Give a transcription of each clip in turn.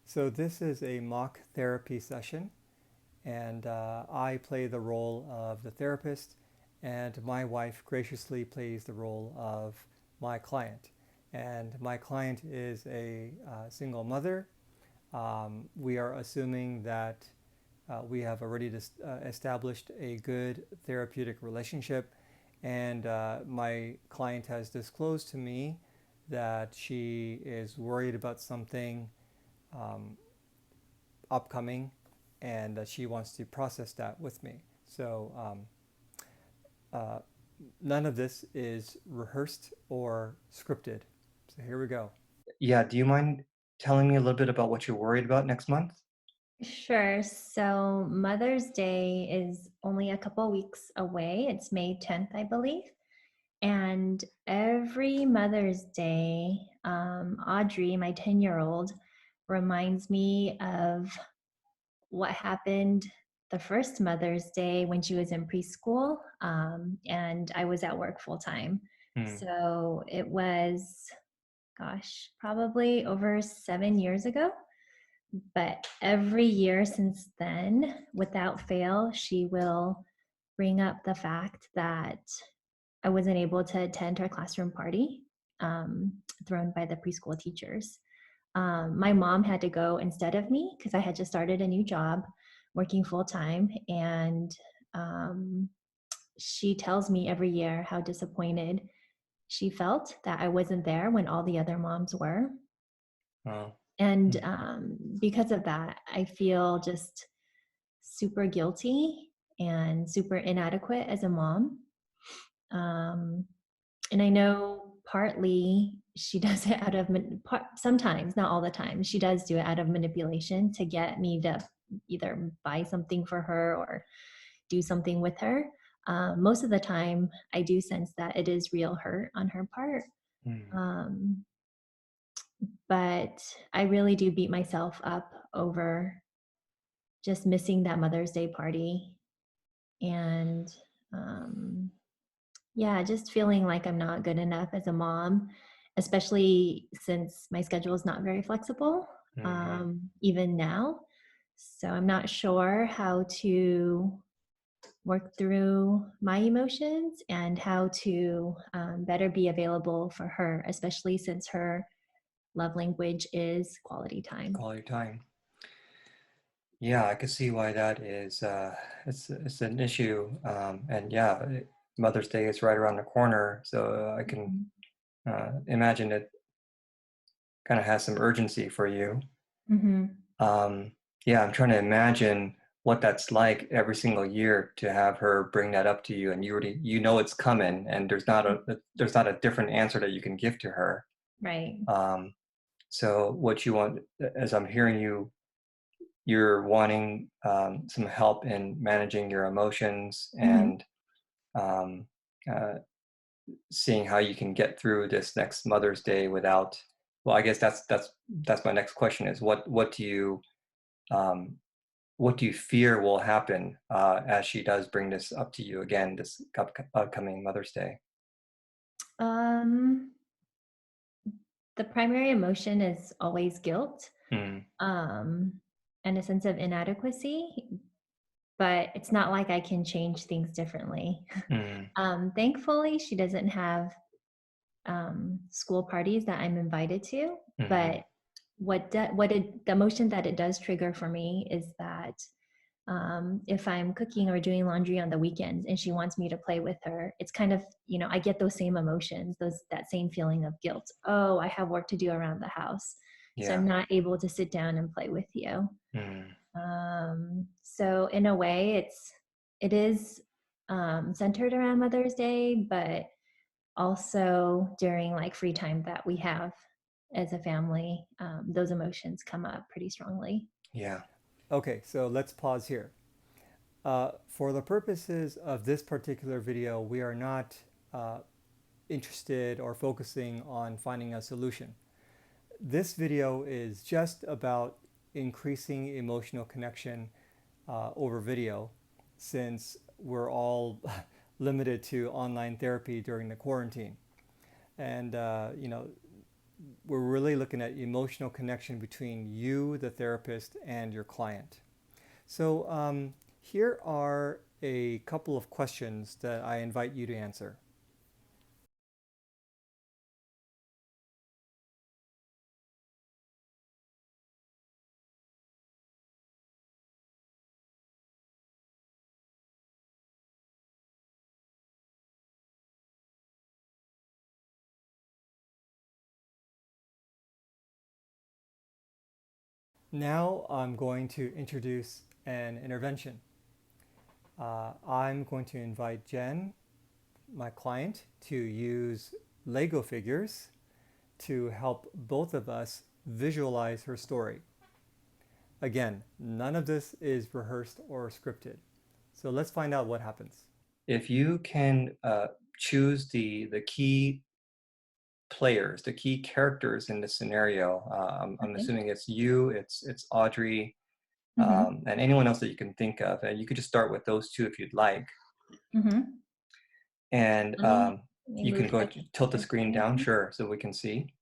So this is a mock therapy session, and I play the role of the therapist, and my wife graciously plays the role of my client. And my client is a single mother. We are assuming that we have already established a good therapeutic relationship, and my client has disclosed to me that she is worried about something um, upcoming, and she wants to process that with me. So uh, none of this is rehearsed or scripted. So here we go. Yeah, do you mind telling me a little bit about what you're worried about next month? Sure. So Mother's Day is only a couple weeks away. It's May 10th, I believe. And every Mother's Day, Audrey, my 10-year-old, reminds me of what happened the first Mother's Day when she was in preschool. And I was at work full time. Hmm. So it was, gosh, probably over 7 years ago. But every year since then, without fail, she will bring up the fact that I wasn't able to attend her classroom party um, thrown by the preschool teachers. My mom had to go instead of me because I had just started a new job working full time. And um, she tells me every year how disappointed she felt that I wasn't there when all the other moms were. Oh. And Hmm. because of that, I feel just super guilty and super inadequate as a mom. Um, and I know partly she does it out of, sometimes, not all the time, she does do it out of manipulation to get me to either buy something for her or do something with her. Most of the time, I do sense that it is real hurt on her part. Hmm. Um, but I really do beat myself up over just missing that Mother's Day party and um, yeah, just feeling like I'm not good enough as a mom, especially since my schedule is not very flexible, Hmm. even now. So I'm not sure how to work through my emotions and how to better be available for her, especially since her love language is quality time. Quality time. Yeah, I can see why that is. It's an issue, and yeah, Mother's Day is right around the corner, so I can imagine it kind of has some urgency for you. Mm-hmm. Um, yeah, I'm trying to imagine what that's like every single year to have her bring that up to you, and you know it's coming, and there's not a different answer that you can give to her. Right. Um, so what you want, as I'm hearing you, you're wanting some help in managing your emotions Mm-hmm. and um, uh, seeing how you can get through this next Mother's Day without. Well, I guess that's my next question is um, what do you fear will happen as she does bring this up to you again this upcoming Mother's Day? Um, the primary emotion is always guilt, Mm, um, and a sense of inadequacy, but it's not like I can change things differently. mm, Thankfully, she doesn't have school parties that I'm invited to, mm, but the emotion that it does trigger for me is that if I'm cooking or doing laundry on the weekends and she wants me to play with her, it's kind of, I get those same emotions, that same feeling of guilt. Oh, I have work to do around the house. So yeah. I'm not able to sit down and play with you. Mm, So in a way, it is centered around Mother's Day, but also during like free time that we have as a family, those emotions come up pretty strongly. yeah. Okay, so let's pause here. For the purposes of this particular video, we are not uh, interested or focusing on finding a solution. This video is just about increasing emotional connection over video, since we're all limited to online therapy during the quarantine. And, we're really looking at emotional connection between you, the therapist, and your client. So here are a couple of questions that I invite you to answer. Now I'm going to introduce an intervention. I'm going to invite Jen, my client, to use Lego figures to help both of us visualize her story. Again, none of this is rehearsed or scripted. So let's find out what happens. If you can choose the key players, the key characters in the scenario, I'm Okay. assuming it's you, it's Audrey, Mm-hmm. and anyone else that you can think of. And you could just start with those two if you'd like. Mm-hmm. And Let me you can move go tilt the the screen screen. down, sure, so we can see.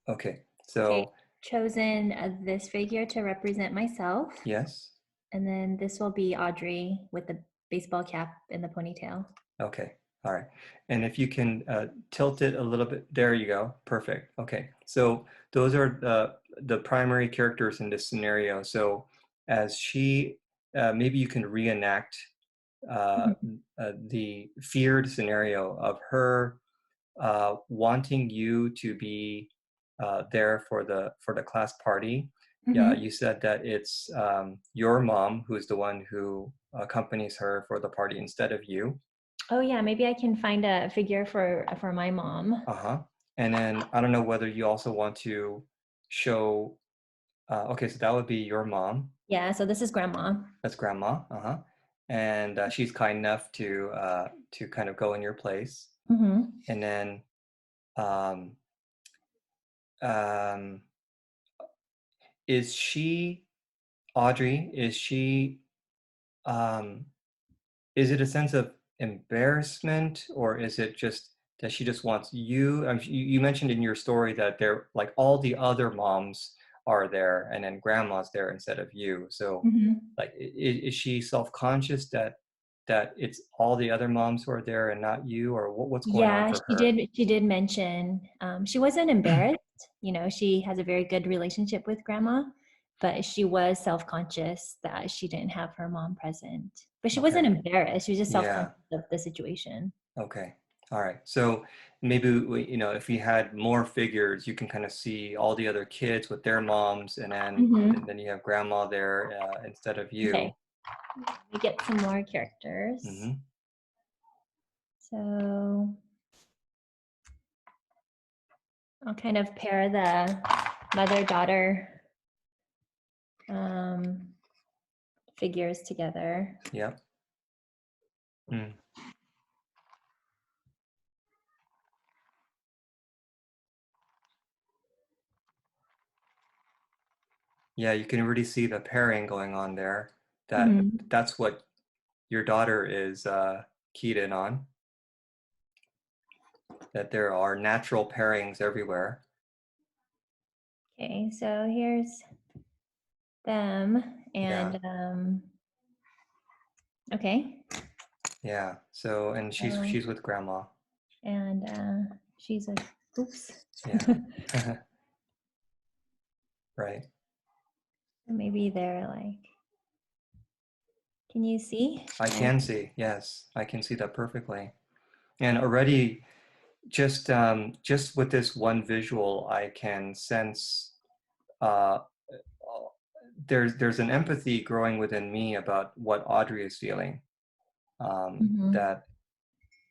Okay, Okay, so chosen this figure to represent myself. yes. And then this will be Audrey with the baseball cap and the ponytail. Okay, all right. And if you can tilt it a little bit, there you go, perfect. Okay, so those are the primary characters in this scenario. So as she, maybe you can reenact uh, Mm-hmm. the feared scenario of her wanting you to be there for the class party. Yeah, Mm-hmm. you said that it's your mom who's the one who accompanies her for the party instead of you. Oh yeah, maybe I can find a figure for my mom. Uh-huh. And then I don't know whether you also want to show, okay, so that would be your mom. Yeah, so this is grandma. That's grandma. Uh-huh. And she's kind enough to kind of go in your place. Mm-hmm. And then um, um, is she Audrey, um, is it a sense of embarrassment or is it just that she just wants you? You mentioned in your story that there, like all the other moms are there and then grandma's there instead of you. So Mm-hmm. like, is she self-conscious that it's all the other moms who are there and not you, or what's going on Yeah, for she her? did. She did mention she wasn't embarrassed. You know, she has a very good relationship with grandma, but she was self-conscious that she didn't have her mom present. But she wasn't Okay. embarrassed. She was just Yeah. self-conscious of the situation. Okay. All right. So maybe if we had more figures, you can kind of see all the other kids with their moms, and then Mm-hmm. and then you have grandma there instead of Okay, you. we get some more characters. Hmm. So I'll kind of pair the mother-daughter um, figures together. Yep. Mm. Yeah, you can really see the pairing going on there. Mm-hmm. That's what your daughter is keyed in on. That there are natural pairings everywhere. Okay, so here's them Yeah. and okay. Yeah. So and So, she's with grandma. and she's a oops. Yeah. Right. Maybe they're like, can you see? I can see. Yes, I can see that perfectly. And already just with this one visual, I can sense uh, there's an empathy growing within me about what Audrey is feeling. Mm-hmm. That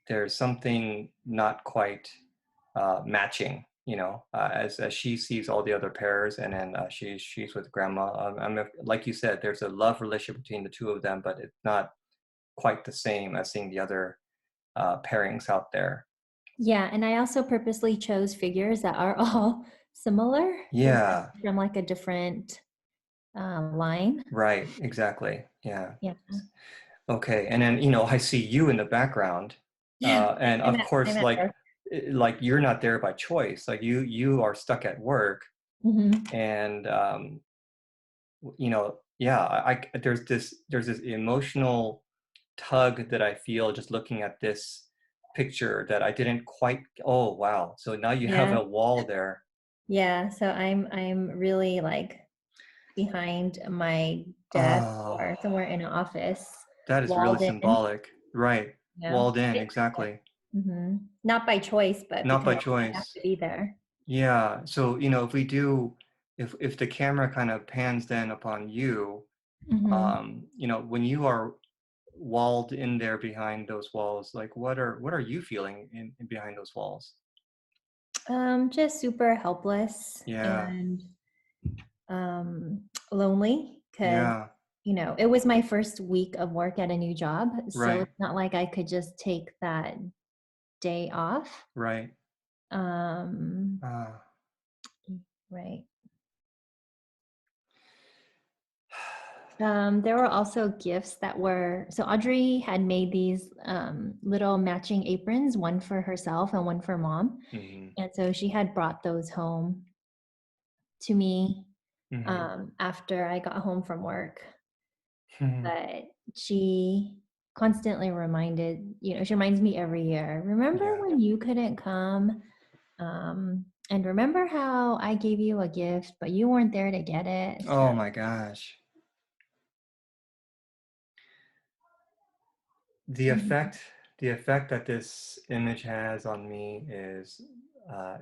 there's something not quite matching, as she sees all the other pairs, and then she's with grandma. Like you said, there's a love relationship between the two of them, but it's not quite the same as seeing the other pairings out there. Yeah, and I also purposely chose figures that are all similar instead Yeah, of from like a different line. right, exactly. Yeah. Yeah. Okay, and then I see you in the background, Yeah. and I'm of at I'm course, at like work. like you're not there by choice. Like you are stuck at work, Hmm. and yeah, there's this emotional tug that I feel just looking at this picture that I didn't quite. Oh wow! So now you have Yeah. a wall there. Yeah. So I'm really like behind my desk Oh, or somewhere in an office, that is really walled in. symbolic. Right. Yeah. Walled in, exactly. Not by choice, but Not by because I have choice. to be there. Yeah. So, if we do, if the camera kind of pans then upon you, Hmm. when you are walled in there behind those walls, like what are you feeling in behind those walls? Just super helpless Yeah. and lonely because Yeah. it was my first week of work at a new job, so Right. it's not like I could just take that day off. Right. Um, Ah. right. There were also gifts that were so Audrey had made these little matching aprons, one for herself and one for mom, Mm-hmm. and so she had brought those home to me Mm-hmm. after I got home from work. Mm-hmm. But she constantly she reminds me every year, remember Yeah. when you couldn't come? And remember how I gave you a gift, but you weren't there to get it? So, Oh my gosh. The mhm, effect, the effect that this image has on me is,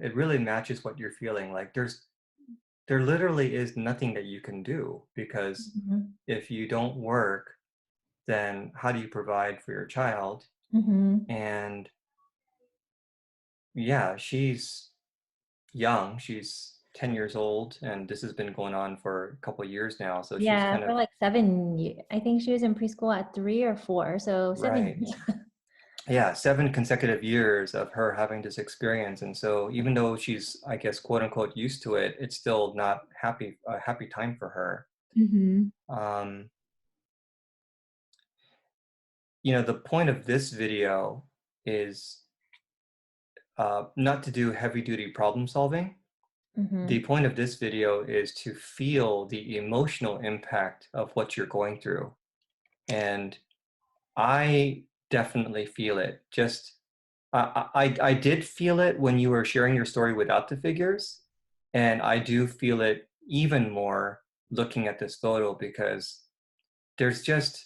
it really matches what you're feeling. Like there literally is nothing that you can do because mhm, if you don't work, then how do you provide for your child? mhm. And yeah, she's young. She's 10 years old, and this has been going on for a couple of years now. So she's Yeah, kind for of like 7 years. I think she was in preschool at 3 or 4, so right. 7 years. Yeah, 7 consecutive years of her having this experience. And so even though she's, I guess, quote unquote, used to it, it's still not a happy time for her. Hmm. Um, the point of this video is not to do heavy duty problem solving. The Hmm. point of this video is to feel the emotional impact of what you're going through. And I definitely feel it. Just I did feel it when you were sharing your story without the figures, and I do feel it even more looking at this photo because there's just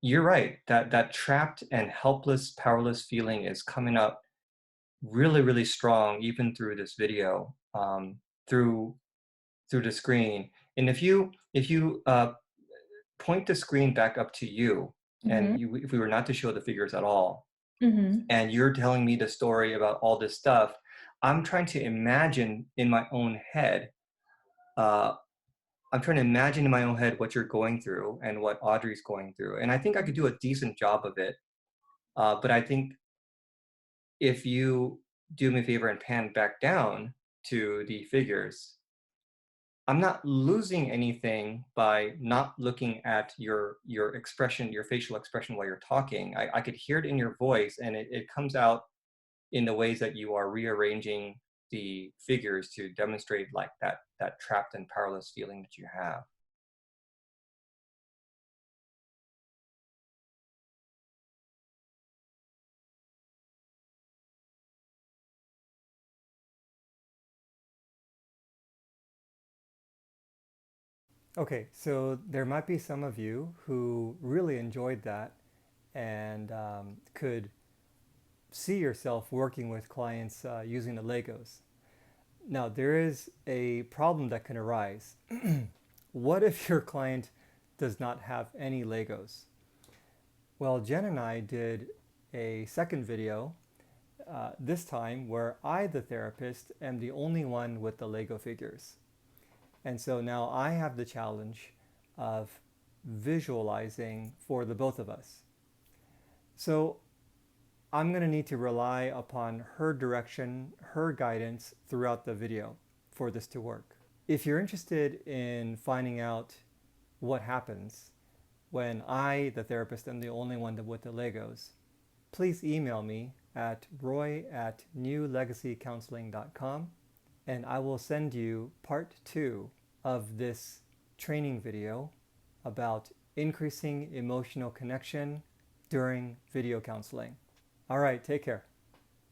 you're right that trapped and helpless, powerless feeling is coming up really, really strong even through this video, through the screen. And if you point the screen back up to you, and Hmm. if we were not to show the figures at all, Hmm. and you're telling me the story about all this stuff, I'm trying to imagine in my own head. Uh, I'm trying to imagine in my own head what you're going through and what Audrey's going through, and I think I could do a decent job of it. But I think if you do me a favor and pan back down to the figures, I'm not losing anything by not looking at your expression, your facial expression while you're talking. I could hear it in your voice, and it comes out in the ways that you are rearranging the figures to demonstrate like that trapped and powerless feeling that you have. Okay, so there might be some of you who really enjoyed that and could see yourself working with clients using the Legos. Now, there is a problem that can arise. What if your client does not have any Legos? Well, Jen and I did a second video, this time where I, the therapist, am the only one with the Lego figures. And so now I have the challenge of visualizing for the both of us. So I'm going to need to rely upon her direction, her guidance throughout the video for this to work. If you're interested in finding out what happens when I, the therapist, am the only one with the Legos, please email me at roy@newlegacycounseling.com, and I will send you part 2 of this training video about increasing emotional connection during video counseling. All right, take care.